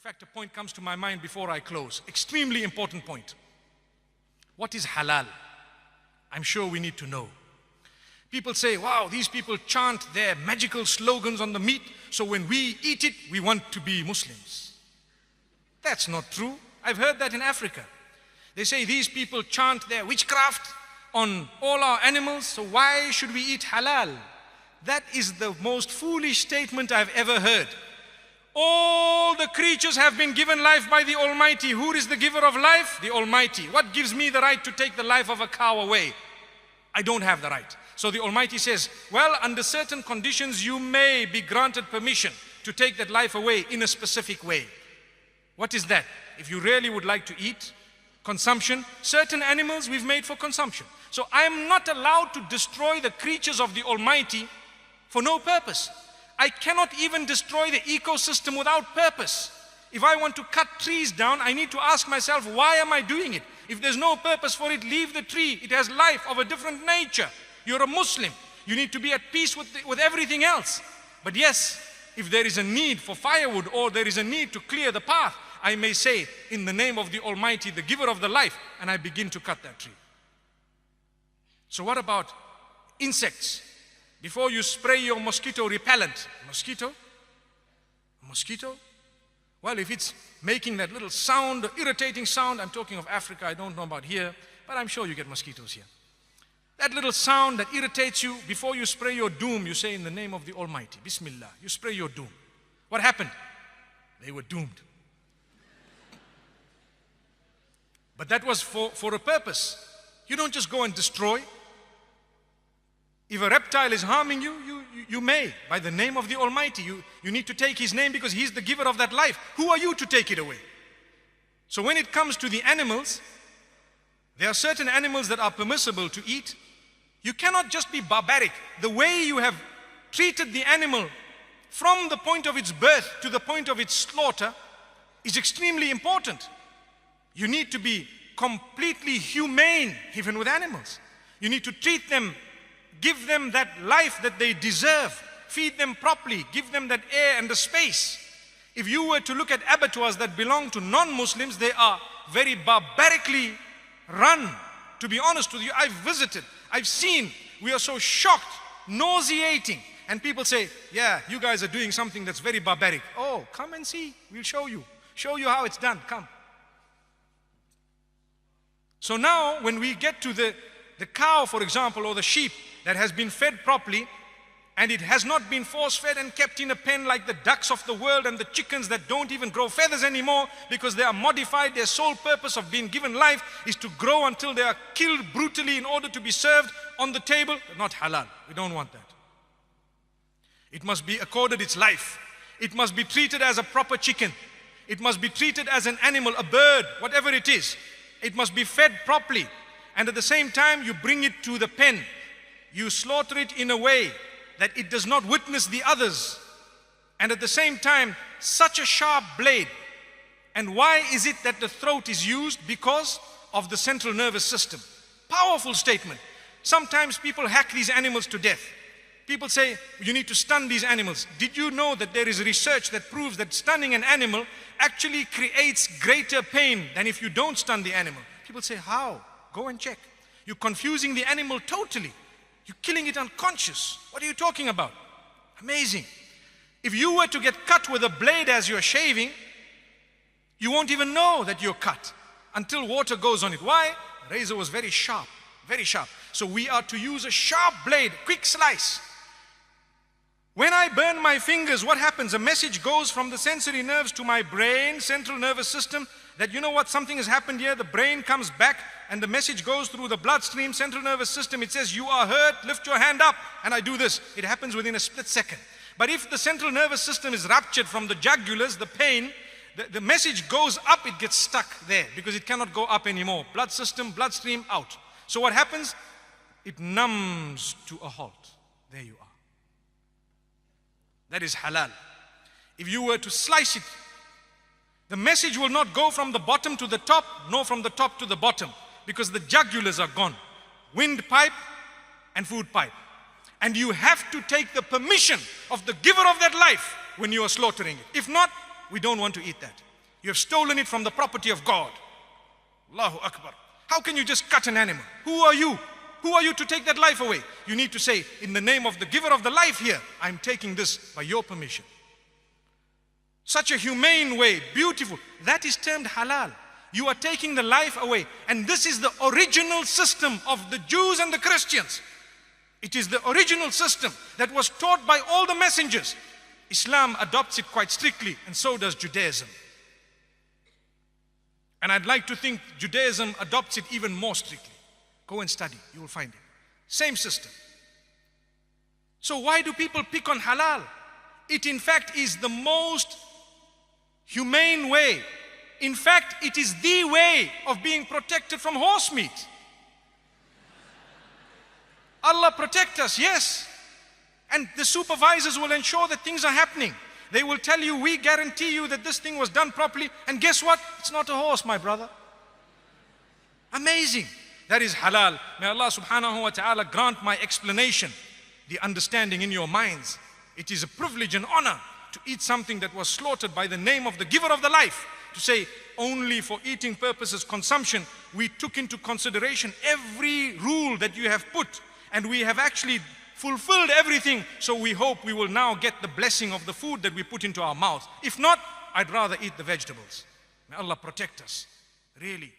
fact, a point comes to my mind before I close. Extremely important point. What is halal? I'm sure we need to know. People say, wow, these people chant their magical slogans on the meat, so when we eat it, we want to be Muslims. That's not true. I've heard that in Africa. They say these people chant their witchcraft on all our animals, so why should we eat halal? That is the most foolish statement I've ever heard. All the creatures have been given life by the Almighty. Who is the giver of life? The Almighty. What gives me the right to take the life of a cow away? I don't have the right. So the Almighty says, well, under certain conditions, you may be granted permission to take that life away in a specific way. What is that? If you really would like to eat, consumption, certain animals we've made for consumption. So I am not allowed to destroy the creatures of the Almighty for no purpose. I cannot even destroy the ecosystem without purpose. If I want to cut trees down, I need to ask myself, why am I doing it? If there's no purpose for it, leave the tree. It has life of a different nature. You're a Muslim. You need to be at peace with everything else. But yes, if there is a need for firewood or there is a need to clear the path, I may say, in the name of the Almighty, the giver of the life, and I begin to cut that tree. So what about insects? Before you spray your mosquito repellent, mosquito? Well, if it's making that little sound, irritating sound, I'm talking of Africa, I don't know about here, but I'm sure you get mosquitoes here. That little sound that irritates you, before you spray your doom, you say in the name of the Almighty, Bismillah, you spray your doom. What happened? They were doomed. But that was for a purpose. You don't just go and destroy. If a reptile is harming you, you may. By the name of the Almighty, you need to take His name because He's the giver of that life. Who are you to take it away? So when it comes to the animals, there are certain animals that are permissible to eat. You cannot just be barbaric. The way you have treated the animal from the point of its birth to the point of its slaughter is extremely important. You need to be completely humane even with animals. You need to treat them, give them that life that they deserve, feed them properly, give them that air and the space. If you were to look at abattoirs that belong to non-Muslims, they are very barbarically run. To be honest with you, I've visited, I've seen, we are so shocked, nauseating. And people say, yeah, you guys are doing something that's very barbaric. Oh, come and see, we'll show you how it's done, come. So now when we get to the cow, for example, or the sheep that has been fed properly, and it has not been force-fed and kept in a pen like the ducks of the world and the chickens that don't even grow feathers anymore because they are modified. Their sole purpose of being given life is to grow until they are killed brutally in order to be served on the table. Not halal. We don't want that. It must be accorded its life. It must be treated as a proper chicken. It must be treated as an animal, a bird, whatever it is. It must be fed properly. And at the same time, you bring it to the pen. You slaughter it in a way that it does not witness the others. And at the same time, such a sharp blade. And why is it that the throat is used? Because of the central nervous system. Powerful statement. Sometimes people hack these animals to death. People say, you need to stun these animals. Did you know that there is research that proves that stunning an animal actually creates greater pain than if you don't stun the animal? People say, how? Go and check. You're confusing the animal totally. You're killing it unconscious. What are you talking about? Amazing. If you were to get cut with a blade as you're shaving, you won't even know that you're cut until water goes on it. Why? The razor was very sharp, very sharp. So we are to use a sharp blade, quick slice. When I burn my fingers, what happens? A message goes from the sensory nerves to my brain, central nervous system, that you know what, something has happened here. The brain comes back and the message goes through the bloodstream, central nervous system. It says, you are hurt, lift your hand up. And I do this. It happens within a split second. But if the central nervous system is ruptured from the jugulars, the pain, the message goes up, it gets stuck there because it cannot go up anymore. Blood system, bloodstream, out. So what happens? It numbs to a halt. There you are. That is halal. If you were to slice it, the message will not go from the bottom to the top, nor from the top to the bottom, because the jugulars are gone. Windpipe and food pipe. And you have to take the permission of the giver of that life when you are slaughtering it. If not, we don't want to eat that. You have stolen it from the property of God. Allahu Akbar. How can you just cut an animal? Who are you? Who are you to take that life away? You need to say, in the name of the giver of the life here, I'm taking this by your permission. Such a humane way, beautiful. That is termed halal. You are taking the life away. And this is the original system of the Jews and the Christians. It is the original system that was taught by all the messengers. Islam adopts it quite strictly, and so does Judaism. And I'd like to think Judaism adopts it even more strictly. Go and study, you will find it. Same system. So why do people pick on halal? It in fact is the most humane way. In fact, it is the way of being protected from horse meat. Allah protect us, yes. And the supervisors will ensure that things are happening. They will tell you, we guarantee you that this thing was done properly. And guess what? It's not a horse, my brother. Amazing. That is halal. May Allah subhanahu wa ta'ala grant my explanation the understanding in your minds. It is a privilege and honor to eat something that was slaughtered by the name of the giver of the life. To say only for eating purposes, consumption, we took into consideration every rule that you have put, and we have actually fulfilled everything. So we hope we will now get the blessing of the food that we put into our mouths. If not, I'd rather eat the vegetables. May Allah protect us. Really.